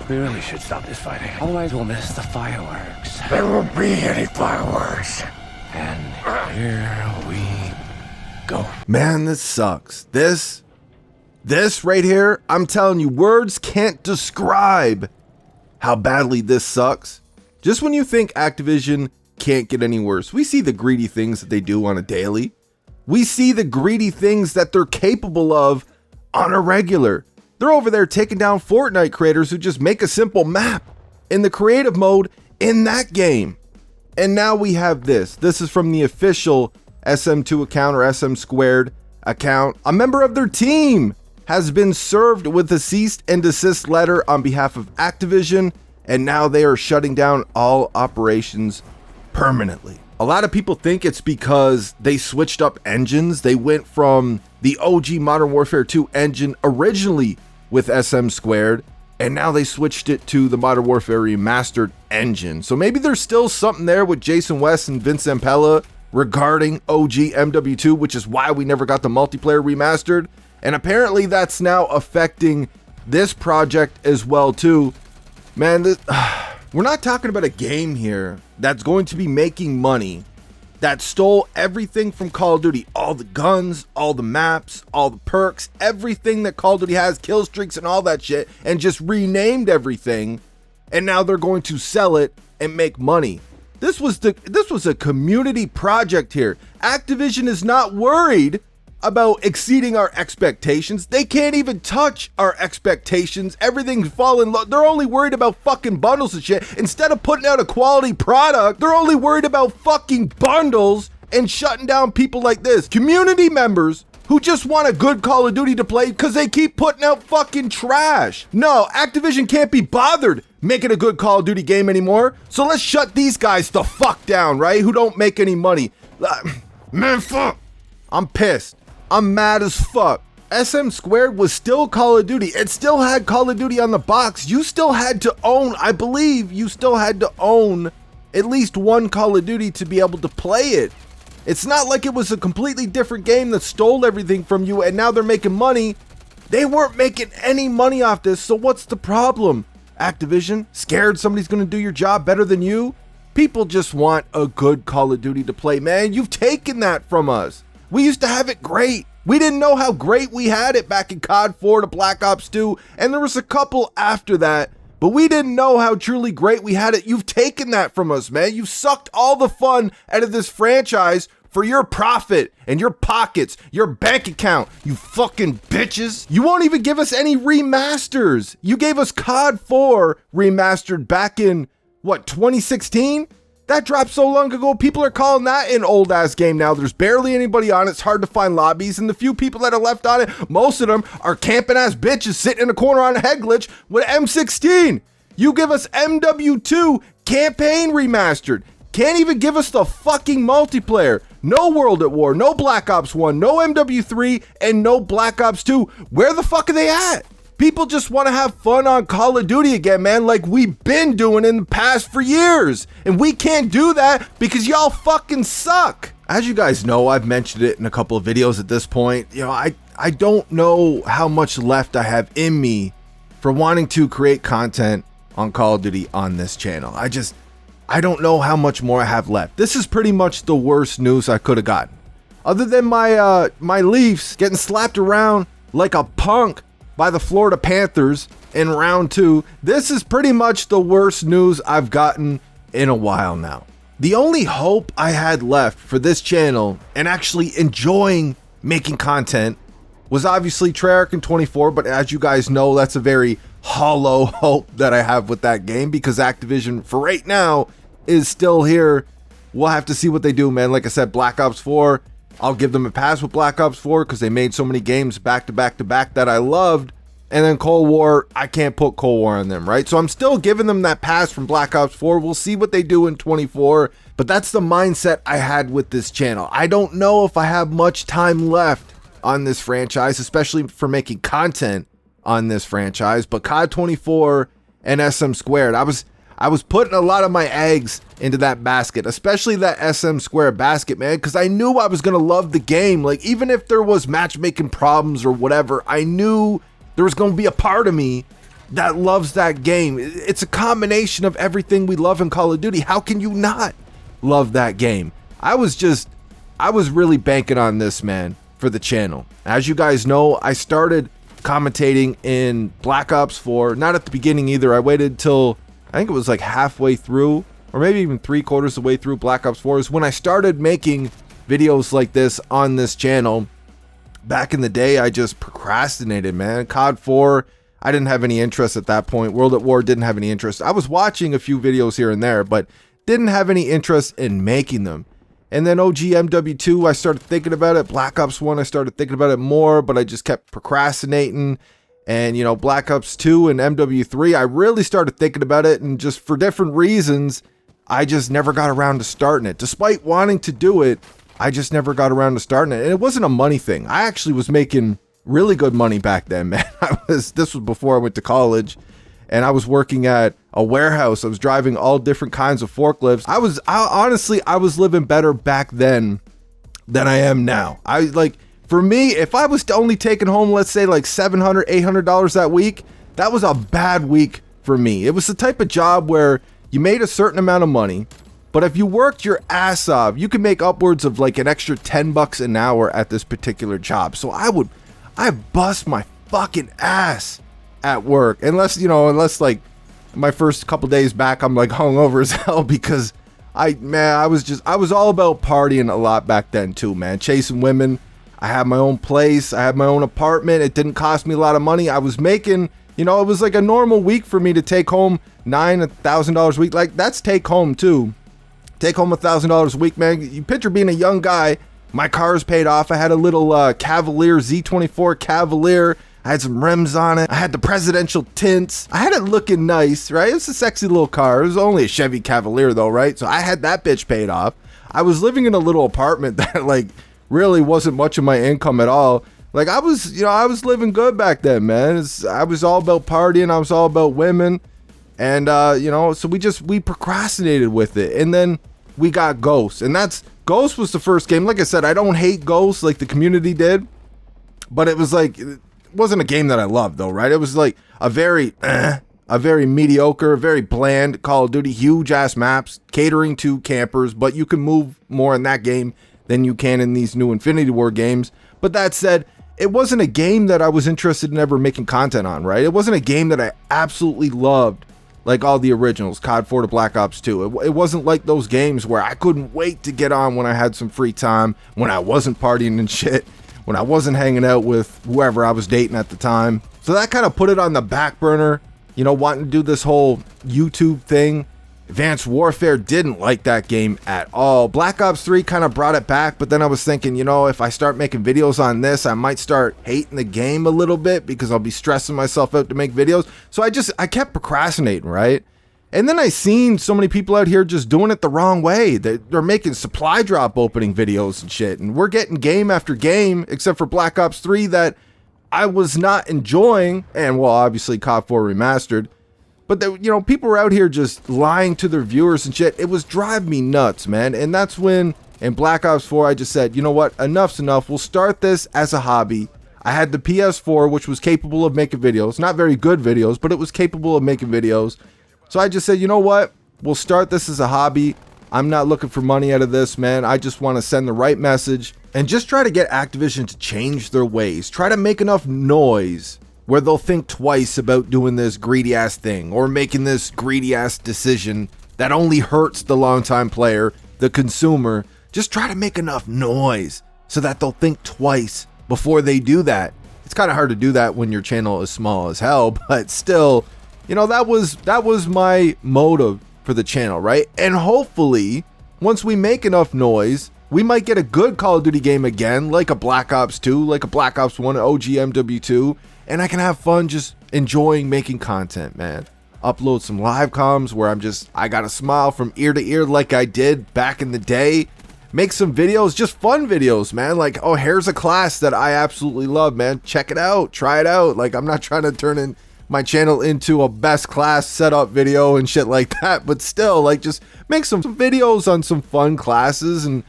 We really should stop this fighting. Otherwise we'll miss the fireworks. There won't be any fireworks. And here we go. Man, this sucks. This right here, I'm telling you, words can't describe how badly this sucks. Just when you think Activision can't get any worse, we see the greedy things that they do on a daily. We see the greedy things that they're capable of on a regular. They're over there taking down Fortnite creators who just make a simple map in the creative mode in that game. And now we have this. This is from the official SM2 account or SM2 account. A member of their team has been served with a cease and desist letter on behalf of Activision, and now they are shutting down all operations permanently. A lot of people think it's because they switched up engines. They went from the OG Modern Warfare 2 engine originally with SM2, and now they switched it to the Modern Warfare Remastered engine. So maybe there's still something there with Jason West and Vince Zampella regarding OG MW2, which is why we never got the multiplayer remastered. And apparently that's now affecting this project as well too. Man, we're not talking about a game here that's going to be making money, that stole everything from Call of Duty, all the guns, all the maps, all the perks, everything that Call of Duty has, kill streaks and all that shit, and just renamed everything, and now they're going to sell it and make money. This was a community project here. Activision is not worried about exceeding our expectations. They can't even touch our expectations. Everything's falling low. They're only worried about fucking bundles and shit. Instead of putting out a quality product, they're only worried about fucking bundles and shutting down people like this. Community members who just want a good Call of Duty to play because they keep putting out fucking trash. No, Activision can't be bothered making a good Call of Duty game anymore. So let's shut these guys the fuck down, right? Who don't make any money. Man, fuck. I'm pissed. I'm mad as fuck. SM2 was still Call of Duty. It still had Call of Duty on the box. You still had to own, I believe you still had to own at least one Call of Duty to be able to play it. It's not like it was a completely different game that stole everything from you and now they're making money. They weren't making any money off this, so what's the problem? Activision, scared somebody's gonna do your job better than you? People just want a good Call of Duty to play, man. You've taken that from us. We used to have it great. We didn't know how great we had it back in COD 4 to Black Ops 2, and there was a couple after that, but we didn't know how truly great we had it. You've taken that from us, man. You've sucked all the fun out of this franchise for your profit and your pockets, your bank account, you fucking bitches. You won't even give us any remasters. You gave us COD 4 remastered back in, what, 2016? That dropped so long ago, people are calling that an old ass game now. There's barely anybody on it. It's hard to find lobbies, and the few people that are left on it, most of them are camping ass bitches sitting in a corner on a head glitch with M16. You give us MW2 campaign remastered. Can't even give us the fucking multiplayer. No World at War, no Black Ops 1, no MW3, and no Black Ops 2. Where the fuck are they at? People just want to have fun on Call of Duty again, man, like we've been doing in the past for years. And we can't do that because y'all fucking suck. As you guys know, I've mentioned it in a couple of videos at this point. You know, I don't know how much left I have in me for wanting to create content on Call of Duty on this channel. I don't know how much more I have left. This is pretty much the worst news I could have gotten. Other than my Leafs getting slapped around like a punk by the Florida Panthers in round 2, this is pretty much the worst news I've gotten in a while now. The only hope I had left for this channel and actually enjoying making content was obviously Treyarch in 24, but as you guys know, that's a very hollow hope that I have with that game because Activision for right now is still here. We'll have to see what they do, man. Like I said, Black Ops 4, I'll give them a pass with Black Ops 4 because they made so many games back to back to back that I loved. And then Cold War, I can't put Cold War on them, right? So I'm still giving them that pass from Black Ops 4. We'll see what they do in 24. But that's the mindset I had with this channel. I don't know if I have much time left on this franchise, especially for making content on this franchise. But COD 24 and SM2, I was putting a lot of my eggs into that basket, especially that SM2 basket, man, because I knew I was going to love the game. Like, even if there was matchmaking problems or whatever, I knew there was going to be a part of me that loves that game. It's a combination of everything we love in Call of Duty. How can you not love that game? I was really banking on this, man, for the channel. As you guys know, I started commentating in Black Ops 4, not at the beginning either. I waited till, I think it was like halfway through, or maybe even 3/4 of the way through Black Ops 4 is when I started making videos like this on this channel. Back in the day, I just procrastinated, man. COD 4, I didn't have any interest at that point. World at War didn't have any interest. I was watching a few videos here and there, but didn't have any interest in making them. And then OG MW2, I started thinking about it. Black Ops 1, I started thinking about it more, but I just kept procrastinating. And, you know, Black Ops 2 and MW3, I really started thinking about it, and just for different reasons, I just never got around to starting it. Despite wanting to do it, I just never got around to starting it. And it wasn't a money thing. I actually was making really good money back then, man. This was before I went to college, and I was working at a warehouse. I was driving all different kinds of forklifts. Honestly, I was living better back then than I am now. For me, if I was only taking home, let's say like $700, $800 that week, that was a bad week for me. It was the type of job where you made a certain amount of money, but if you worked your ass off, you could make upwards of like an extra $10 an hour at this particular job. So I bust my fucking ass at work, unless like my first couple days back, I'm like hungover as hell because I was all about partying a lot back then too, man. Chasing women. I had my own place. I had my own apartment. It didn't cost me a lot of money. I was making, it was like a normal week for me to take home $1,000 a week. Like, that's take home too. Take home $1,000 a week, man. You picture being a young guy. My car's paid off. I had a little Cavalier Z24 Cavalier. I had some rims on it. I had the presidential tints. I had it looking nice, right? It's a sexy little car. It was only a Chevy Cavalier though, right? So I had that bitch paid off. I was living in a little apartment that like really wasn't much of my income at all. Like I was living good back then, man. I was all about partying. I was all about women. And, so we procrastinated with it. And then we got Ghost. And Ghost was the first game. Like I said, I don't hate Ghost like the community did. But it was like, it wasn't a game that I loved though, right? It was like a very mediocre, very bland Call of Duty, huge ass maps, catering to campers. But you can move more in that game than you can in these new Infinity War games. But that said, it wasn't a game that I was interested in ever making content on, right? It wasn't a game that I absolutely loved. Like all the originals, COD 4 to Black Ops 2. It wasn't like those games where I couldn't wait to get on when I had some free time, when I wasn't partying and shit, when I wasn't hanging out with whoever I was dating at the time. So that kind of put it on the back burner, wanting to do this whole YouTube thing. Advanced Warfare didn't like that game at all. Black Ops 3 kind of brought it back, but then I was thinking, if I start making videos on this, I might start hating the game a little bit because I'll be stressing myself out to make videos. So I kept procrastinating, right? And then I seen so many people out here just doing it the wrong way. They're making supply drop opening videos and shit, and we're getting game after game, except for Black Ops 3 that I was not enjoying, and well, obviously COD 4 Remastered. But, people were out here just lying to their viewers and shit. It was driving me nuts, man. And that's when, in Black Ops 4, I just said, you know what? Enough's enough. We'll start this as a hobby. I had the PS4, which was capable of making videos. Not very good videos, but it was capable of making videos. So I just said, you know what? We'll start this as a hobby. I'm not looking for money out of this, man. I just want to send the right message. And just try to get Activision to change their ways. Try to make enough noise where they'll think twice about doing this greedy ass thing or making this greedy ass decision that only hurts the longtime player, the consumer. Just try to make enough noise so that they'll think twice before they do that. It's kind of hard to do that when your channel is small as hell, but still, that was my motive for the channel, right? And hopefully, once we make enough noise, we might get a good Call of Duty game again, like a Black Ops 2, like a Black Ops 1, OG MW2, and I can have fun just enjoying making content, man. Upload some live comms where I got a smile from ear to ear like I did back in the day. Make some videos, just fun videos, man. Like, oh, here's a class that I absolutely love, man. Check it out, try it out. Like, I'm not trying to turn my channel into a best class setup video and shit like that, but still, like, just make some videos on some fun classes and,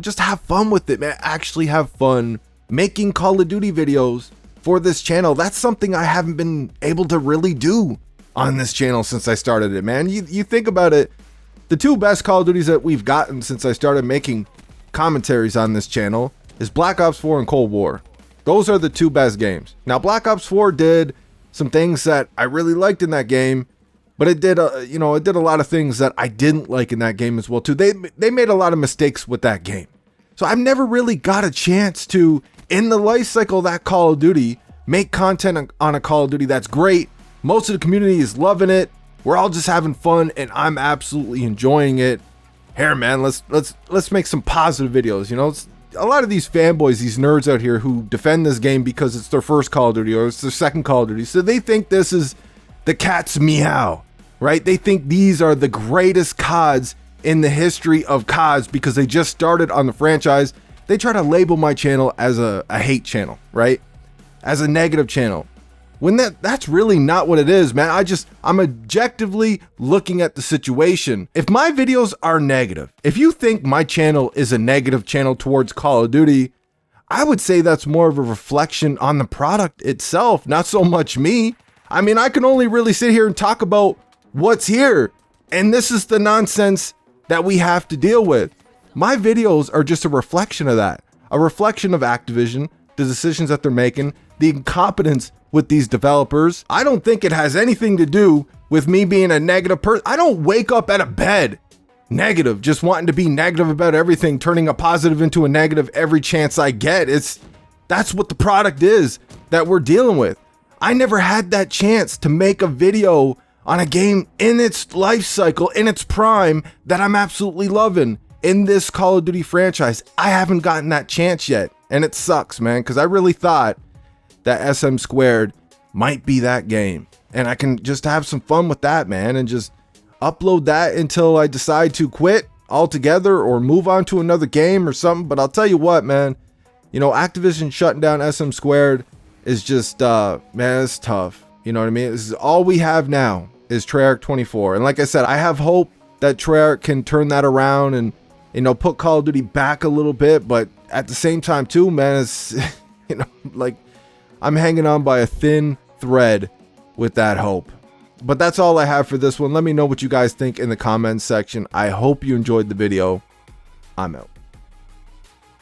just have fun with it, man. Actually have fun making Call of Duty videos for this channel. That's something I haven't been able to really do on this channel since I started it, man. You think about it, the two best Call of Duties that we've gotten since I started making commentaries on this channel is Black Ops 4 and Cold War. Those are the two best games. Now, Black Ops 4 did some things that I really liked in that game, but it did, it did a lot of things that I didn't like in that game as well too. They made a lot of mistakes with that game. So I've never really got a chance to, in the life cycle of that Call of Duty, make content on a Call of Duty that's great. Most of the community is loving it. We're all just having fun, and I'm absolutely enjoying it. Here, man, let's make some positive videos. You know, it's a lot of these fanboys, these nerds out here who defend this game because it's their first Call of Duty or it's their second Call of Duty. So they think this is the cat's meow, right? They think these are the greatest CODs in the history of CODs because they just started on the franchise. They try to label my channel as a hate channel, right? As a negative channel. When that's really not what it is, man. I'm objectively looking at the situation. If my videos are negative, if you think my channel is a negative channel towards Call of Duty, I would say that's more of a reflection on the product itself, not so much me. I mean, I can only really sit here and talk about what's here, and this is the nonsense that we have to deal with. My videos are just a reflection of that, a reflection of Activision, the decisions that they're making, the incompetence with these developers. I don't think it has anything to do with me being a negative person. I don't wake up out of bed negative, just wanting to be negative about everything, turning a positive into a negative every chance I get. That's what the product is that we're dealing with. I never had that chance to make a video on a game in its life cycle, in its prime, that I'm absolutely loving in this Call of Duty franchise. I haven't gotten that chance yet, and it sucks, man, because I really thought that SM2 might be that game, and I can just have some fun with that, man, and just upload that until I decide to quit altogether or move on to another game or something. But I'll tell you what, man, Activision shutting down SM2 is just, man, it's tough. You know what I mean? This is all we have now is Treyarch 24. And like I said, I have hope that Treyarch can turn that around and, put Call of Duty back a little bit. But at the same time too, man, it's, like I'm hanging on by a thin thread with that hope. But that's all I have for this one. Let me know what you guys think in the comments section. I hope you enjoyed the video. I'm out.